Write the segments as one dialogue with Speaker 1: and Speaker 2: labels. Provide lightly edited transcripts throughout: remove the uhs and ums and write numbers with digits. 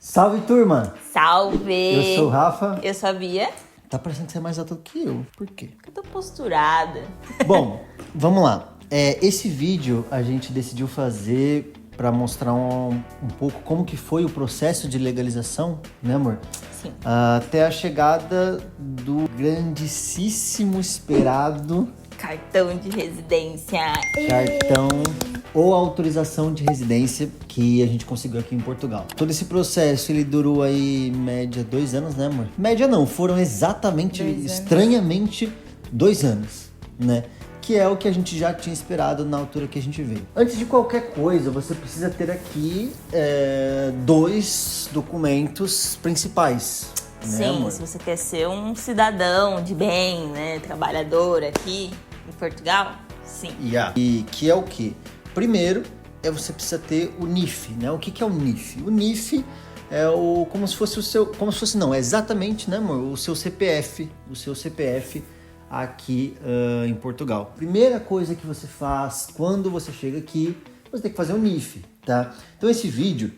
Speaker 1: Salve, turma!
Speaker 2: Salve!
Speaker 1: Eu sou o Rafa.
Speaker 2: Eu sou a Bia.
Speaker 1: Tá parecendo que você é mais alto que eu. Por quê?
Speaker 2: Eu tô posturada.
Speaker 1: Bom, vamos lá. Esse vídeo a gente decidiu fazer para mostrar um pouco como que foi o processo de legalização, né, amor?
Speaker 2: Sim.
Speaker 1: Até a chegada do grandíssimo esperado
Speaker 2: Cartão de residência.
Speaker 1: cartão ou autorização de residência que a gente conseguiu aqui em Portugal. Todo esse processo, ele durou aí, média, 2 anos, né, amor? Média não, foram exatamente,
Speaker 2: 2 anos.
Speaker 1: estranhamente, 2 anos, né? Que é o que a gente já tinha esperado na altura que a gente veio. Antes de qualquer coisa, você precisa ter aqui 2 documentos principais. Né,
Speaker 2: Sim,
Speaker 1: amor?
Speaker 2: se você quer ser um cidadão de bem, né, trabalhador aqui em Portugal, sim.
Speaker 1: E que é o quê? Primeiro, você precisa ter o NIF, né? O que é o NIF? O NIF é como se fosse o seu... Como se fosse, não, é exatamente, né, amor? O seu CPF. O seu CPF aqui em Portugal. Primeira coisa que você faz quando você chega aqui, você tem que fazer o NIF, tá? Então esse vídeo,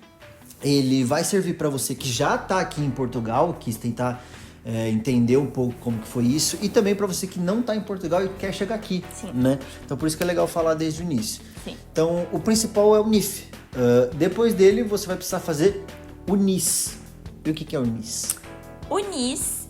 Speaker 1: ele vai servir para você que já tá aqui em Portugal, quis tentar entender um pouco como que foi isso, e também para você que não tá em Portugal e quer chegar aqui,
Speaker 2: Sim.
Speaker 1: né? Então por isso que é legal falar desde o início.
Speaker 2: Sim.
Speaker 1: Então o principal é o NIF. Depois dele você vai precisar fazer o NIS. E o que é o NIS?
Speaker 2: O NIS,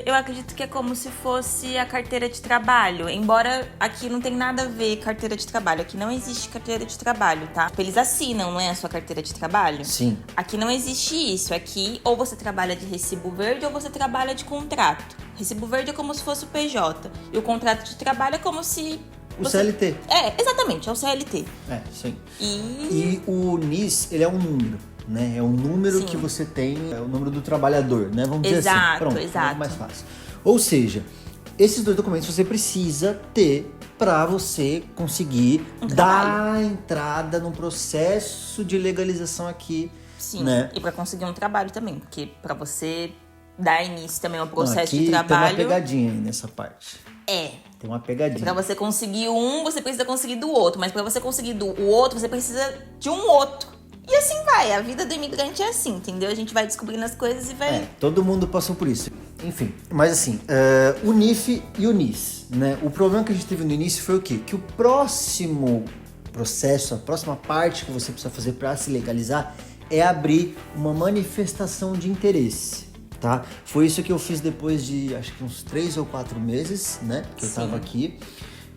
Speaker 2: eu acredito que é como se fosse a carteira de trabalho. Embora aqui não tem nada a ver carteira de trabalho. Aqui não existe carteira de trabalho, tá? Eles assinam, não é a sua carteira de trabalho?
Speaker 1: Sim.
Speaker 2: Aqui não existe isso. Aqui ou você trabalha de recibo verde ou você trabalha de contrato. Recibo verde é como se fosse o PJ. E o contrato de trabalho é como se...
Speaker 1: O CLT.
Speaker 2: Exatamente, é o CLT.
Speaker 1: Sim.
Speaker 2: E
Speaker 1: o NIS, ele é um número, né? É um número
Speaker 2: Sim.
Speaker 1: que você tem, é o número do trabalhador, né? Vamos dizer assim. Pronto,
Speaker 2: Exato.
Speaker 1: é mais fácil. Ou seja, esses 2 documentos você precisa ter para você conseguir dar a entrada no processo de legalização aqui,
Speaker 2: Sim,
Speaker 1: né?
Speaker 2: e pra conseguir um trabalho também. Porque pra você dar início também ao
Speaker 1: Não,
Speaker 2: processo
Speaker 1: aqui
Speaker 2: de trabalho...
Speaker 1: tem uma pegadinha aí nessa parte. Tem uma pegadinha.
Speaker 2: Pra você conseguir um, você precisa conseguir do outro. Mas pra você conseguir o outro, você precisa de um outro. E assim vai. A vida do imigrante é assim, entendeu? A gente vai descobrindo as coisas e vai...
Speaker 1: Todo mundo passou por isso. Enfim, mas assim, o NIF e o NIS, né? O problema que a gente teve no início foi o quê? Que o próximo processo, a próxima parte que você precisa fazer para se legalizar é abrir uma manifestação de interesse. Tá? Foi isso que eu fiz depois de, acho que uns 3 ou 4 meses, né? Que eu tava aqui.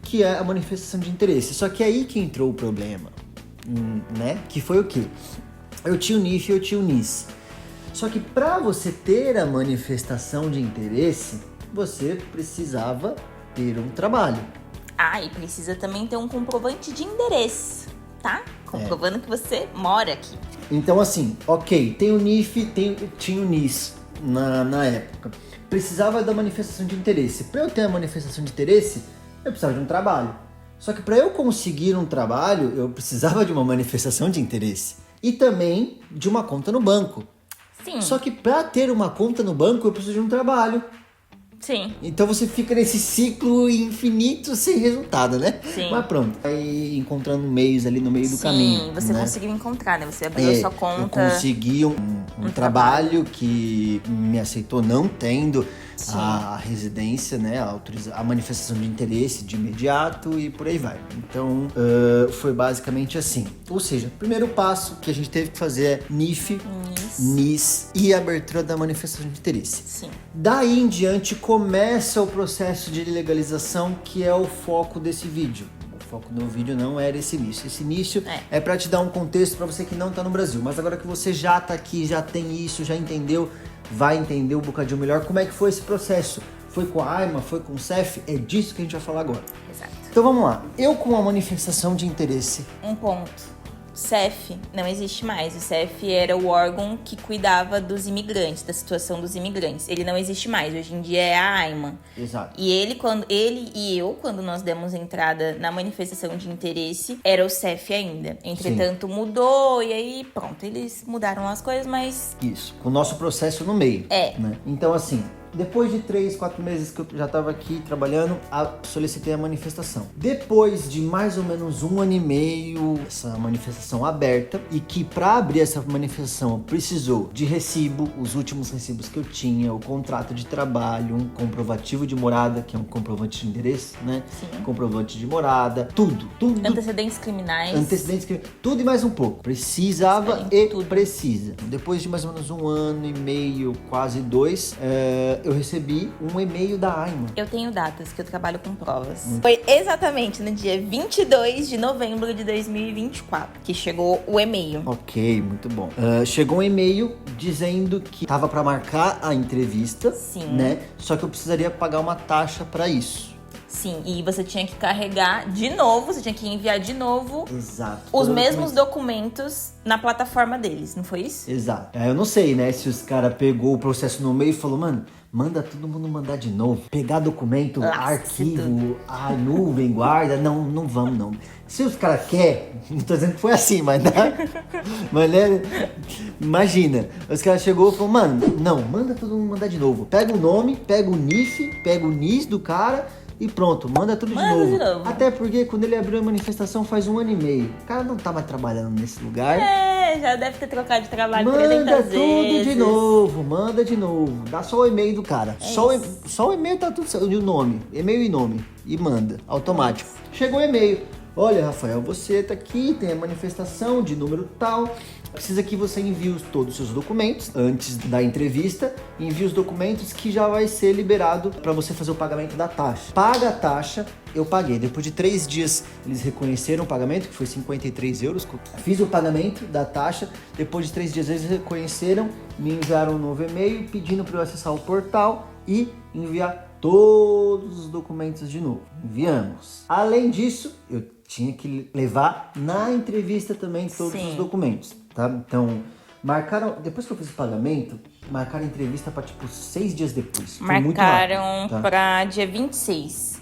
Speaker 1: Que é a manifestação de interesse. Só que é aí que entrou o problema, né? Que foi o quê? Eu tinha o NIF e eu tinha o NIS. Só que para você ter a manifestação de interesse, você precisava ter um trabalho.
Speaker 2: Ah, e precisa também ter um comprovante de endereço, tá? Comprovando que você mora aqui.
Speaker 1: Então assim, ok, tem o NIF, tinha o NIS na época. Precisava da manifestação de interesse. Para eu ter a manifestação de interesse, eu precisava de um trabalho. Só que para eu conseguir um trabalho, eu precisava de uma manifestação de interesse. E também de uma conta no banco.
Speaker 2: Sim.
Speaker 1: Só que para ter uma conta no banco, eu preciso de um trabalho.
Speaker 2: Sim.
Speaker 1: Então você fica nesse ciclo infinito sem resultado, né?
Speaker 2: Sim.
Speaker 1: Mas pronto, vai encontrando meios ali no meio do caminho.
Speaker 2: Sim, você
Speaker 1: né?
Speaker 2: conseguiu encontrar, né? Você abriu a sua conta.
Speaker 1: Eu consegui um trabalho que me aceitou não tendo a residência, né? A manifestação de interesse de imediato e por aí vai. Então, foi basicamente assim. Ou seja, o primeiro passo que a gente teve que fazer é NIF, NIS e a abertura da manifestação de interesse.
Speaker 2: Sim.
Speaker 1: Daí em diante começa o processo de legalização, que é o foco desse vídeo. O foco do vídeo não era esse início. Esse início é para te dar um contexto para você que não tá no Brasil. Mas agora que você já tá aqui, já tem isso, já entendeu, vai entender um bocadinho melhor como é que foi esse processo. Foi com a AIMA, foi com o CEF, é disso que a gente vai falar agora.
Speaker 2: Exato.
Speaker 1: Então vamos lá. Eu com a manifestação de interesse.
Speaker 2: Um ponto. CEF não existe mais. O CEF era o órgão que cuidava dos imigrantes, da situação dos imigrantes. Ele não existe mais. Hoje em dia é a AIMA.
Speaker 1: Exato.
Speaker 2: E ele e eu, quando nós demos entrada na manifestação de interesse, era o CEF ainda. Entretanto, mudou e aí pronto, eles mudaram as coisas, mas...
Speaker 1: Isso, com o nosso processo no meio. Né? Então assim, Depois de 3, 4 meses que eu já estava aqui trabalhando, solicitei a manifestação. Depois de mais ou menos 1 ano e meio, essa manifestação aberta, e que para abrir essa manifestação precisou de recibo, os últimos recibos que eu tinha, o contrato de trabalho, um comprovativo de morada, que é um comprovante de endereço, né?
Speaker 2: Sim.
Speaker 1: Comprovante de morada, tudo.
Speaker 2: Antecedentes criminais.
Speaker 1: Tudo e mais um pouco. Precisava
Speaker 2: tudo.
Speaker 1: precisa. Depois de mais ou menos 1 ano e meio, quase 2, eu recebi um e-mail da Aima.
Speaker 2: Eu tenho datas que eu trabalho com provas. Foi exatamente no dia 22 de novembro de 2024 que chegou o e-mail.
Speaker 1: Ok, muito bom. Chegou um e-mail dizendo que tava para marcar a entrevista,
Speaker 2: Sim.
Speaker 1: né? Só que eu precisaria pagar uma taxa para isso.
Speaker 2: Sim, e você tinha que carregar de novo, você tinha que enviar de novo
Speaker 1: Exato.
Speaker 2: os mesmos documentos na plataforma deles, não foi isso?
Speaker 1: Exato. Eu não sei, né, se os caras pegou o processo no meio e falou, mano, manda todo mundo mandar de novo. Pegar documento, arquivo, a nuvem, guarda. Não vamos, não. Se os caras querem, não tô dizendo que foi assim, mas mas né, imagina, os caras chegou e falou, mano, não, manda todo mundo mandar de novo. Pega o nome, pega o NIF, pega o NIS do cara e pronto, manda tudo de novo. Até porque quando ele abriu a manifestação faz 1 ano e meio. O cara não tá mais trabalhando nesse lugar.
Speaker 2: Já deve ter trocado de trabalho 300 vezes.
Speaker 1: Manda tudo de novo, manda de novo. Dá só o e-mail do cara. Só o e-mail tá tudo certo. E o nome, e-mail e nome. E manda, automático. Chegou o e-mail. Olha, Rafael, você tá aqui, tem a manifestação de número tal. Precisa que você envie todos os seus documentos antes da entrevista. Envie os documentos que já vai ser liberado para você fazer o pagamento da taxa. Paga a taxa, eu paguei. Depois de 3 dias, eles reconheceram o pagamento, que foi 53 euros. Fiz o pagamento da taxa. Depois de 3 dias, eles reconheceram, me enviaram um novo e-mail pedindo para eu acessar o portal e enviar todos os documentos de novo. Enviamos. Além disso, eu tinha que levar na entrevista também todos os documentos, tá? Então, marcaram, depois que eu fiz o pagamento, marcaram a entrevista para tipo 6 dias depois. Foi muito
Speaker 2: marcaram
Speaker 1: rápido, tá?
Speaker 2: para dia 26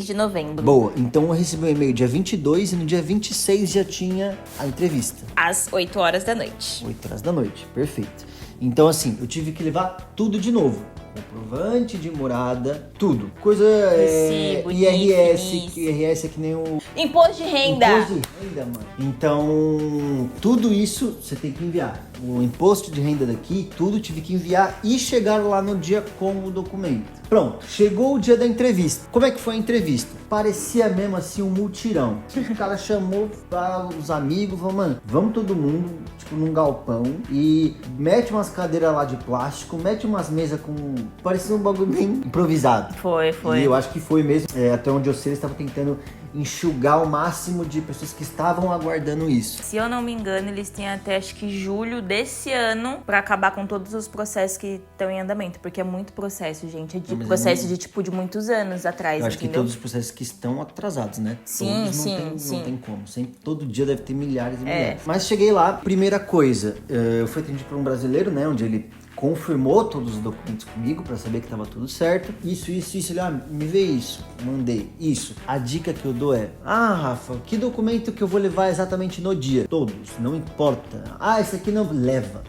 Speaker 2: de novembro.
Speaker 1: Boa, então eu recebi um e-mail dia 22 e no dia 26 já tinha a entrevista.
Speaker 2: Às 8 horas da noite.
Speaker 1: 8 horas da noite, perfeito. Então assim, eu tive que levar tudo de novo. Comprovante de morada, tudo. Coisa
Speaker 2: Recibo,
Speaker 1: IRS, que IRS é que nem o...
Speaker 2: Imposto de renda.
Speaker 1: Imposto de renda, mano. Então, tudo isso você tem que enviar. O imposto de renda daqui, tudo tive que enviar e chegar lá no dia com o documento. Pronto, chegou o dia da entrevista. Como é que foi a entrevista? Parecia mesmo assim um mutirão. O cara chamou para os amigos, falou, mano, vamos todo mundo, tipo, num galpão e mete umas cadeiras lá de plástico, mete umas mesas com... Parecia um bagulho bem improvisado.
Speaker 2: Foi.
Speaker 1: E eu acho que foi mesmo. Até onde eu sei, eles estavam tentando enxugar o máximo de pessoas que estavam aguardando isso.
Speaker 2: Se eu não me engano, eles têm até acho que julho desse ano pra acabar com todos os processos que estão em andamento, porque é muito processo, gente. É de processo de tipo de muitos anos atrás,
Speaker 1: eu acho
Speaker 2: entendeu?
Speaker 1: que todos os processos que estão atrasados, né?
Speaker 2: Sim,
Speaker 1: todos não tem como. Sempre, todo dia deve ter milhares e
Speaker 2: É.
Speaker 1: milhares. Mas cheguei lá, primeira coisa, eu fui atendido por um brasileiro, né? Onde ele confirmou todos os documentos comigo pra saber que tava tudo certo. Isso. Ele, me vê isso. Mandei. Isso. A dica que eu dou é, Rafa, que documento que eu vou levar exatamente no dia? Todos. Não importa. Esse aqui não. Leva.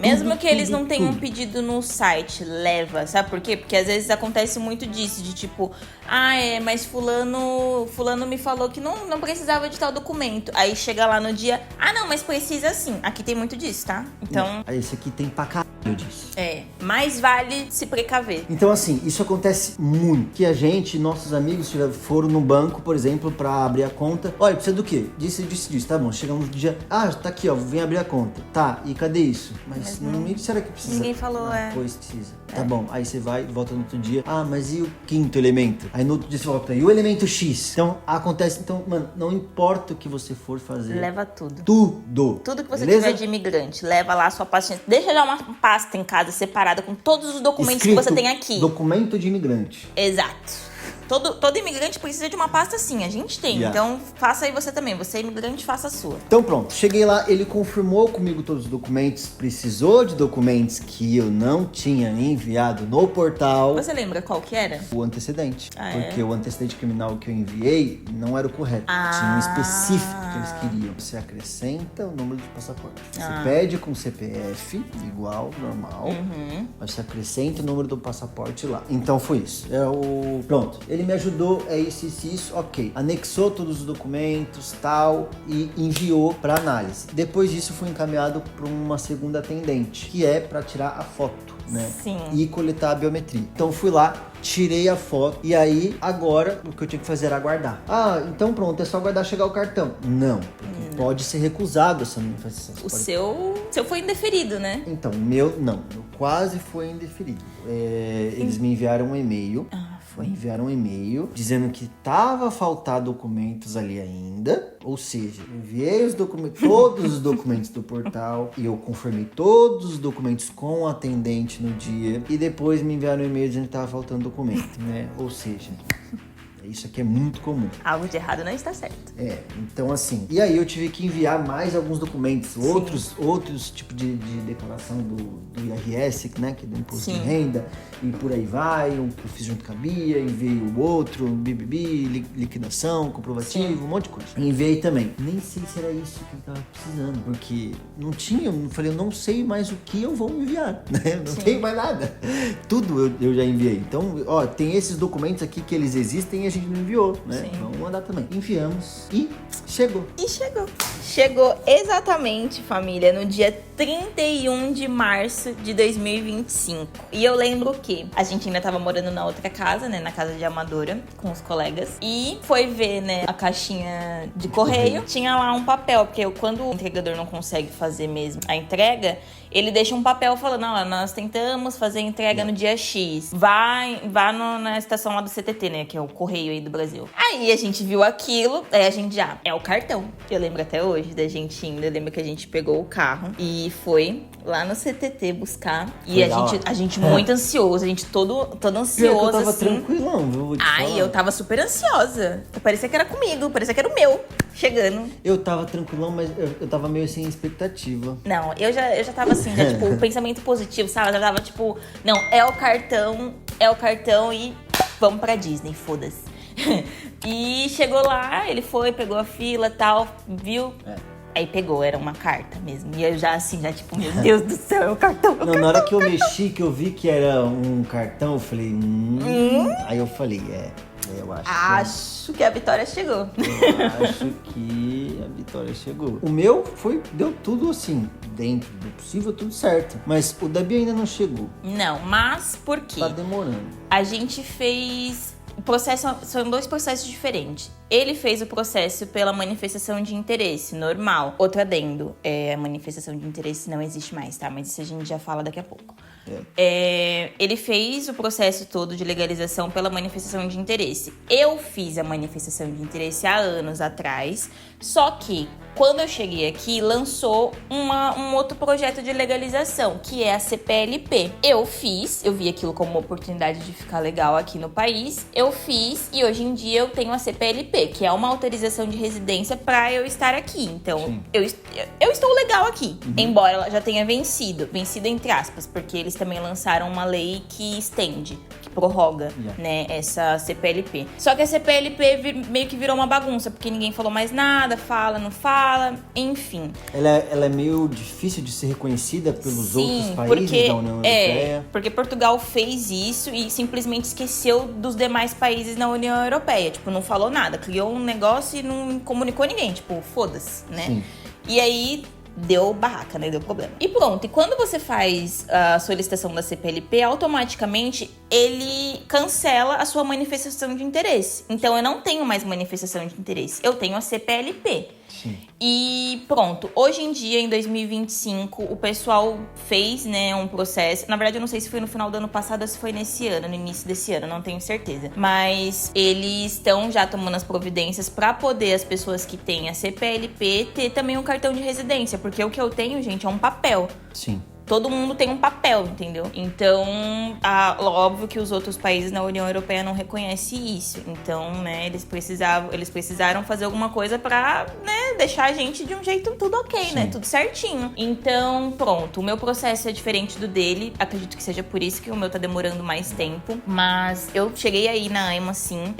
Speaker 2: Mesmo que eles não tenham pedido no site, leva. Sabe por quê? Porque às vezes acontece muito disso, de tipo, mas fulano me falou que não precisava de tal documento. Aí chega lá no dia, não, mas precisa sim. Aqui tem muito disso, tá? Então...
Speaker 1: Esse aqui tem pra caralho disso.
Speaker 2: Mais vale se precaver.
Speaker 1: Então assim, isso acontece muito. Que a gente, nossos amigos foram no banco, por exemplo, pra abrir a conta. Olha, precisa do quê? Disso. Tá bom, chegamos no dia, tá aqui, ó, vem abrir a conta. Tá, e cadê isso? Mas não me disseram que precisa.
Speaker 2: Ninguém falou,
Speaker 1: Pois precisa. Tá bom, aí você vai, volta no outro dia. Mas e o 5º elemento? Aí no outro dia você volta, e o elemento X? Então, acontece, mano, não importa o que você for fazer.
Speaker 2: Leva tudo.
Speaker 1: Tudo
Speaker 2: que você
Speaker 1: beleza?
Speaker 2: tiver de imigrante, leva lá a sua pastinha. Deixa já uma pasta em casa separada com todos os documentos que você tem aqui.
Speaker 1: Documento de imigrante.
Speaker 2: Exato. Todo imigrante precisa de uma pasta assim, a gente tem.
Speaker 1: Yeah.
Speaker 2: Então, faça aí você também. Você é imigrante, faça a sua.
Speaker 1: Então pronto, cheguei lá, ele confirmou comigo todos os documentos, precisou de documentos que eu não tinha enviado no portal.
Speaker 2: Você lembra qual que era?
Speaker 1: O antecedente.
Speaker 2: Ah,
Speaker 1: porque o antecedente criminal que eu enviei não era o correto. Tinha um específico que eles queriam. Você acrescenta o número de passaporte. Você pede com CPF, igual, normal. Mas você acrescenta o número do passaporte lá. Então foi isso. Pronto. Ele me ajudou, é isso, ok. Anexou todos os documentos, tal, e enviou para análise. Depois disso, fui encaminhado para uma segunda atendente, que é para tirar a foto, né?
Speaker 2: Sim.
Speaker 1: E coletar a biometria. Então fui lá, tirei a foto e aí agora o que eu tinha que fazer era aguardar. Então pronto, é só aguardar chegar o cartão. Não, porque pode ser recusado essa manifestação.
Speaker 2: O seu foi indeferido, né?
Speaker 1: Então, meu quase foi indeferido. Eles me enviaram um e-mail. Enviaram um e-mail dizendo que tava a faltar documentos ali ainda. Ou seja, eu enviei todos os documentos do portal e eu confirmei todos os documentos com o atendente no dia. E depois me enviaram um e-mail dizendo que tava faltando documento, né? Ou seja, isso aqui é muito comum.
Speaker 2: Algo de errado não está certo.
Speaker 1: Então assim, e aí eu tive que enviar mais alguns documentos, outros tipos de declaração do IRS, né, que é do imposto de renda, e por aí vai, o que eu fiz junto com a Bia, enviei o outro, liquidação, comprovativo, um monte de coisa. Enviei também. Nem sei se era isso que eu tava precisando, porque não tinha, eu falei, eu não sei mais o que eu vou enviar, né, não tenho mais nada. Tudo eu já enviei. Então, tem esses documentos aqui que eles existem e a gente não enviou, né? Vamos mandar também. Enviamos e chegou.
Speaker 2: Chegou exatamente, família, no dia 31 de março de 2025. E eu lembro que a gente ainda tava morando na outra casa, né? Na casa de Amadora, com os colegas. E foi ver, né, a caixinha de correio. Tinha lá um papel, porque quando o entregador não consegue fazer mesmo a entrega, ele deixa um papel falando, nós tentamos fazer a entrega no dia X. Vá na estação lá do CTT, né? Que é o correio aí do Brasil. Aí a gente viu aquilo, aí a gente é o cartão. Eu lembro até hoje da gente indo. Eu lembro que a gente pegou o carro e foi lá no CTT buscar. E a gente muito ansioso, a gente todo ansioso.
Speaker 1: Eu tava
Speaker 2: assim.
Speaker 1: Tranquilão, viu?
Speaker 2: Eu tava super ansiosa. Parecia que era comigo, parecia que era o meu. Chegando.
Speaker 1: Eu tava tranquilão, mas eu tava meio sem expectativa.
Speaker 2: Não, eu já tava assim, tipo, pensamento positivo, sabe? Eu já tava tipo, não, é o cartão e vamos pra Disney, foda-se. E chegou lá, ele foi, pegou a fila e tal, viu? Aí pegou, era uma carta mesmo. E eu já tipo, meu Deus do céu, é o cartão.
Speaker 1: Na hora que eu mexi, que eu vi que era um cartão, eu falei, Aí eu falei, eu
Speaker 2: acho que a vitória chegou.
Speaker 1: Eu acho que a vitória chegou. O meu deu tudo assim, dentro do possível, tudo certo. Mas o da Bia ainda não chegou.
Speaker 2: Não, mas por quê?
Speaker 1: Tá demorando.
Speaker 2: A gente fez... O processo, são 2 processos diferentes. Ele fez o processo pela manifestação de interesse, normal. Outro adendo, a manifestação de interesse não existe mais, tá? Mas isso a gente já fala daqui a pouco. Ele fez o processo todo de legalização pela manifestação de interesse. Eu fiz a manifestação de interesse há anos atrás, só que quando eu cheguei aqui, lançou um outro projeto de legalização, que é a CPLP. Eu vi aquilo como uma oportunidade de ficar legal aqui no país. Eu fiz e hoje em dia eu tenho a CPLP, que é uma autorização de residência para eu estar aqui. Então, eu estou legal aqui, embora ela já tenha vencido entre aspas, porque eles também lançaram uma lei que estende, que prorroga, né, essa CPLP. Só que a CPLP meio que virou uma bagunça, porque ninguém falou mais nada, não fala, enfim.
Speaker 1: Ela é meio difícil de ser reconhecida pelos outros países da União Europeia.
Speaker 2: Porque Portugal fez isso e simplesmente esqueceu dos demais países na União Europeia. Tipo, não falou nada, criou um negócio e não comunicou ninguém. Tipo, foda-se, né?
Speaker 1: Sim.
Speaker 2: E aí deu barraca, né? Deu problema. E pronto, e quando você faz a solicitação da CPLP, automaticamente ele cancela a sua manifestação de interesse. Então eu não tenho mais manifestação de interesse, eu tenho a CPLP.
Speaker 1: Sim.
Speaker 2: E pronto, hoje em dia, em 2025, o pessoal fez, né, um processo. Na verdade, eu não sei se foi no final do ano passado ou se foi nesse ano, no início desse ano, não tenho certeza. Mas eles estão já tomando as providências para poder as pessoas que têm a CPLP ter também um cartão de residência. Porque o que eu tenho, gente, é um papel.
Speaker 1: Sim.
Speaker 2: todo mundo tem um papel, entendeu? Então, óbvio que os outros países na União Europeia não reconhecem isso. Então, né, eles precisaram fazer alguma coisa pra, né, deixar a gente de um jeito tudo ok,
Speaker 1: Sim.
Speaker 2: né? Tudo certinho. Então, pronto. O meu processo é diferente do dele. Acredito que seja por isso que o meu tá demorando mais tempo. Mas eu cheguei aí na AIMA, sim.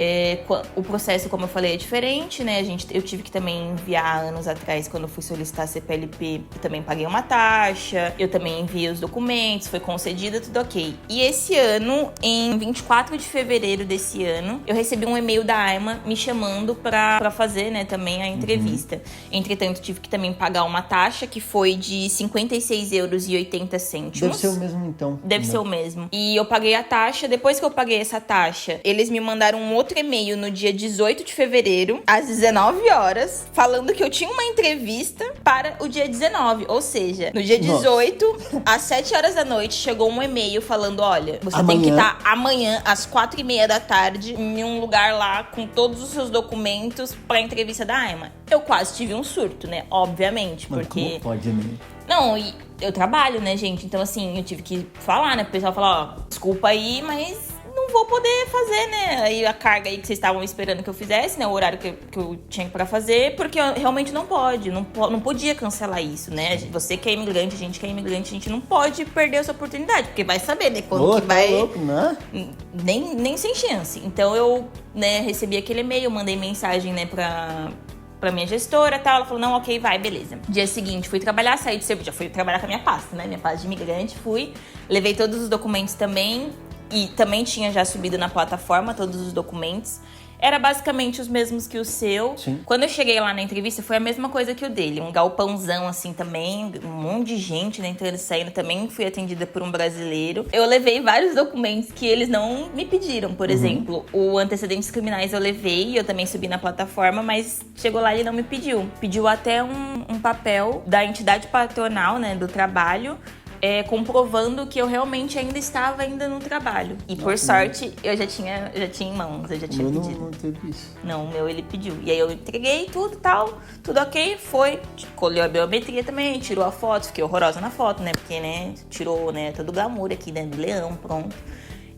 Speaker 2: O processo, como eu falei, é diferente, né? Eu tive que também enviar anos atrás, quando eu fui solicitar a CPLP, eu também paguei uma taxa. Eu também enviei os documentos, foi concedida, tudo ok. E esse ano, em 24 de fevereiro desse ano, eu recebi um e-mail da AIMA me chamando pra fazer, né, também a entrevista. Entretanto, tive que também pagar uma taxa que foi de 56,80 €.
Speaker 1: Deve ser o mesmo, então.
Speaker 2: Deve ser o mesmo. E eu paguei a taxa. Depois que eu paguei essa taxa, eles me mandaram um outro e-mail no dia 18 de fevereiro, às 19 horas, falando que eu tinha uma entrevista para o dia 19. Ou seja, no dia 18, às 7 horas da noite, chegou um e-mail falando: olha, você tem que estar amanhã, às 4h30 da tarde, em um lugar lá com todos os seus documentos para a entrevista da AIMA. Eu quase tive um surto, né? Obviamente,
Speaker 1: Mas
Speaker 2: porque...
Speaker 1: como pode, né?
Speaker 2: Não, e eu trabalho, né, gente? Então, assim, eu tive que falar, né? O pessoal falar, ó, desculpa aí, mas não vou poder fazer, né? Aí a carga aí que vocês estavam esperando que eu fizesse, né? O horário que eu tinha pra fazer, porque realmente não pode. Não podia cancelar isso, né? Você que é imigrante, a gente que é imigrante, a gente não pode perder essa oportunidade, porque vai saber, né? Quando que vai...
Speaker 1: Tá louco, né?
Speaker 2: Nem sem chance. Então, eu, né, recebi aquele e-mail, mandei mensagem, né, pra minha gestora e tal, ela falou, não, ok, vai, beleza. Dia seguinte, fui trabalhar, saí de serviço, já fui trabalhar com a minha pasta, né, minha pasta de imigrante, fui, levei todos os documentos também, e também tinha já subido na plataforma todos os documentos. Era basicamente os mesmos que o seu.
Speaker 1: Sim.
Speaker 2: Quando eu cheguei lá na entrevista, foi a mesma coisa que o dele. Um galpãozão, assim, também. Um monte de gente, né, entrando e saindo. Também fui atendida por um brasileiro. Eu levei vários documentos que eles não me pediram. Por exemplo, o antecedentes criminais eu levei. Eu também subi na plataforma, mas chegou lá e ele não me pediu. Pediu até um papel da entidade patronal, né, do trabalho, comprovando que eu realmente ainda estava no trabalho. E por sorte, eu já tinha em mãos, eu já tinha pedido.
Speaker 1: Não teve isso.
Speaker 2: Não, o meu ele pediu. E aí eu entreguei tudo e tal, tudo ok, foi. Colheu a biometria também, tirou a foto, fiquei horrorosa na foto, né? Porque, né, tirou, né, todo o glamour aqui, né, do leão, pronto.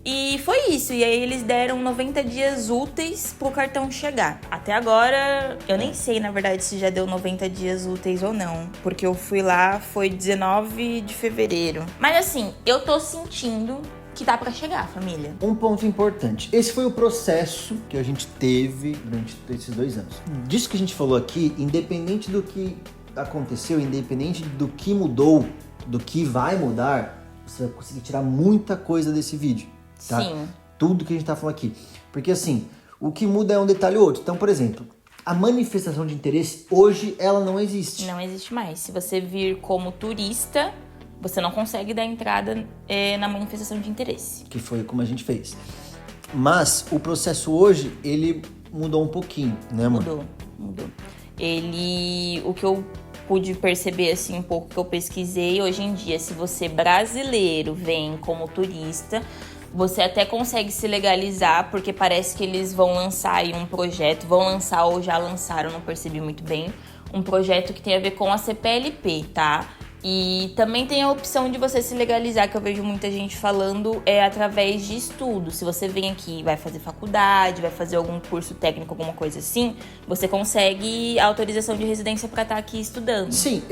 Speaker 2: E foi isso, e aí eles deram 90 dias úteis pro cartão chegar. Até agora, eu nem sei, na verdade, se já deu 90 dias úteis ou não. Porque eu fui lá, foi 19 de fevereiro. Mas assim, eu tô sentindo que dá pra chegar, família.
Speaker 1: Um ponto importante. Esse foi o processo que a gente teve durante esses 2 anos. Disso que a gente falou aqui, independente do que aconteceu, independente do que mudou, do que vai mudar, você vai conseguir tirar muita coisa desse vídeo. Tá?
Speaker 2: Sim.
Speaker 1: Tudo que a gente tá falando aqui. Porque assim, o que muda é um detalhe ou outro. Então, por exemplo, a manifestação de interesse, hoje, ela não existe.
Speaker 2: Não existe mais. Se você vir como turista, você não consegue dar entrada na manifestação de interesse.
Speaker 1: Que foi como a gente fez. Mas o processo hoje, ele mudou um pouquinho, né, amor?
Speaker 2: Mudou. O que eu pude perceber, assim, um pouco que eu pesquisei, hoje em dia, se você brasileiro vem como turista, você até consegue se legalizar, porque parece que eles vão lançar aí um projeto, vão lançar ou já lançaram, não percebi muito bem, um projeto que tem a ver com a CPLP, tá? E também tem a opção de você se legalizar, que eu vejo muita gente falando, através de estudo. Se você vem aqui, vai fazer faculdade, vai fazer algum curso técnico, alguma coisa assim, você consegue autorização de residência para estar aqui estudando.
Speaker 1: Sim,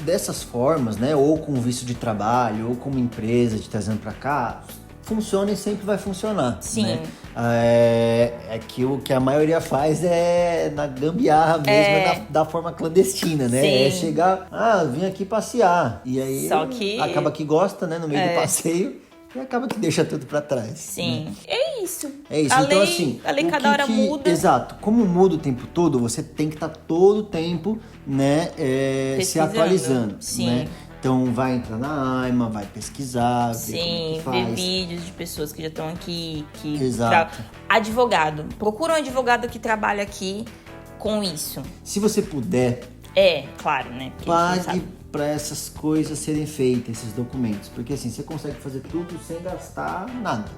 Speaker 1: dessas formas, né, ou com visto de trabalho, ou como empresa te trazendo para cá, funciona e sempre vai funcionar.
Speaker 2: Sim.
Speaker 1: Né? É que o que a maioria faz é na gambiarra mesmo, da forma clandestina, né?
Speaker 2: Sim.
Speaker 1: É chegar, vim aqui passear. E aí
Speaker 2: Só que
Speaker 1: acaba que gosta, né, no meio do passeio. E acaba que deixa tudo pra trás.
Speaker 2: Sim.
Speaker 1: Né?
Speaker 2: É isso.
Speaker 1: É isso.
Speaker 2: A
Speaker 1: Então,
Speaker 2: lei,
Speaker 1: assim.
Speaker 2: a lei cada hora muda.
Speaker 1: Exato. Como muda o tempo todo, você tem que estar todo o tempo, né, se atualizando.
Speaker 2: Sim.
Speaker 1: Né? Então vai entrar na AIMA, vai pesquisar, ver como é que faz.
Speaker 2: Ver vídeos de pessoas que já estão aqui.
Speaker 1: Exato.
Speaker 2: Advogado. Procura um advogado que trabalha aqui com isso.
Speaker 1: Se você puder,
Speaker 2: claro, né? Porque
Speaker 1: pague para essas coisas serem feitas, esses documentos. Porque assim, você consegue fazer tudo sem gastar nada.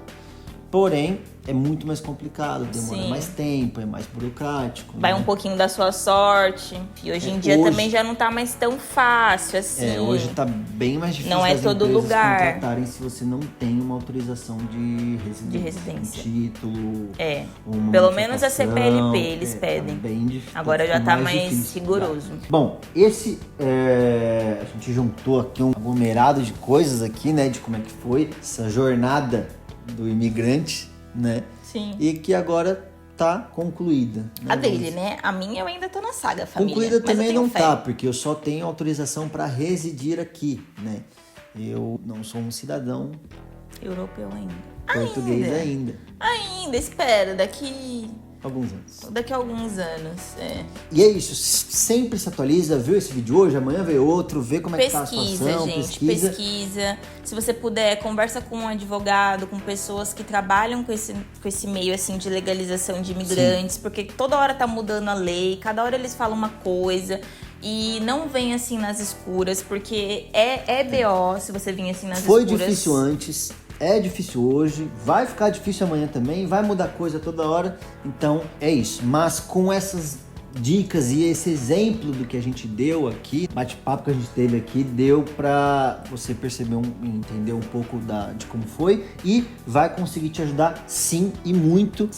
Speaker 1: Porém, é muito mais complicado, demora
Speaker 2: Sim.
Speaker 1: mais tempo, é mais burocrático.
Speaker 2: Vai
Speaker 1: né?
Speaker 2: um pouquinho da sua sorte. E hoje em dia também já não tá mais tão fácil assim.
Speaker 1: Hoje tá bem mais difícil
Speaker 2: Não é
Speaker 1: das
Speaker 2: todo
Speaker 1: empresas
Speaker 2: lugar.
Speaker 1: contratarem se você não tem uma autorização de residência. Um título. Uma
Speaker 2: Pelo menos a
Speaker 1: notificação.
Speaker 2: CPLP eles pedem.
Speaker 1: Tá bem difícil.
Speaker 2: Agora já tá mais
Speaker 1: difícil,
Speaker 2: rigoroso.
Speaker 1: tá? Bom, a gente juntou aqui um aglomerado de coisas aqui, né? De como é que foi essa jornada do imigrante, né?
Speaker 2: Sim.
Speaker 1: E que agora tá concluída. Né?
Speaker 2: A dele, né? A minha eu ainda tô na saga, família.
Speaker 1: Concluída
Speaker 2: mas eu
Speaker 1: também
Speaker 2: tenho
Speaker 1: não
Speaker 2: fé.
Speaker 1: tá, porque eu só tenho autorização para residir aqui, né? Eu não sou um cidadão
Speaker 2: Europeu ainda.
Speaker 1: português ainda.
Speaker 2: Ainda, espera, daqui
Speaker 1: Alguns anos.
Speaker 2: a alguns anos.
Speaker 1: E é isso, sempre se atualiza, viu esse vídeo hoje, amanhã vê outro, vê como é que tá a
Speaker 2: Pesquisa,
Speaker 1: situação,
Speaker 2: gente, pesquisa. Se você puder, conversa com um advogado, com pessoas que trabalham com esse meio assim de legalização de imigrantes, porque toda hora tá mudando a lei, cada hora eles falam uma coisa. E não vem assim nas escuras, porque é BO se você vir assim nas escuras.
Speaker 1: Foi difícil antes, é difícil hoje, vai ficar difícil amanhã também, vai mudar coisa toda hora. Então é isso. Mas com essas dicas e esse exemplo do que a gente deu aqui, bate-papo que a gente teve aqui, deu pra você perceber e entender um pouco de como foi e vai conseguir te ajudar sim e muito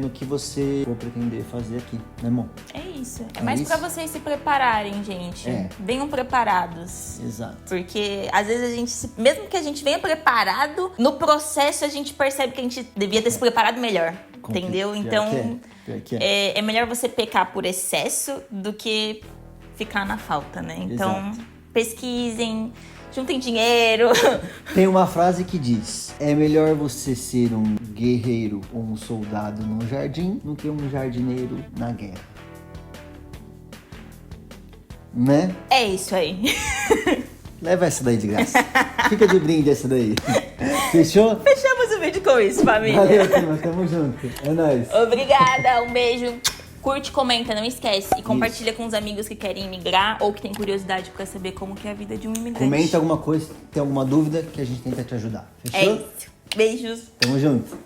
Speaker 1: no que você for pretender fazer aqui, né, irmão?
Speaker 2: É isso. É mais pra vocês se prepararem, gente. Venham preparados.
Speaker 1: Exato.
Speaker 2: Porque às vezes a gente, mesmo que a gente venha preparado, no processo a gente percebe que a gente devia ter se preparado melhor. Entendeu? Então é melhor você pecar por excesso do que ficar na falta, né? Então pesquisem, juntem dinheiro.
Speaker 1: Tem uma frase que diz: é melhor você ser um guerreiro ou um soldado num jardim do que um jardineiro na guerra. Né?
Speaker 2: É isso aí.
Speaker 1: Leva essa daí de graça. Fica de brinde essa daí. Fechou?
Speaker 2: Fechamos o vídeo com isso, família.
Speaker 1: Valeu, turma. Tamo junto. É nóis.
Speaker 2: Obrigada, um beijo. Curte, comenta, não esquece. E compartilha com os amigos que querem imigrar ou que têm curiosidade pra saber como que é a vida de um imigrante.
Speaker 1: Comenta alguma coisa, tem alguma dúvida que a gente tenta te ajudar. Fechou?
Speaker 2: É isso. Beijos.
Speaker 1: Tamo junto.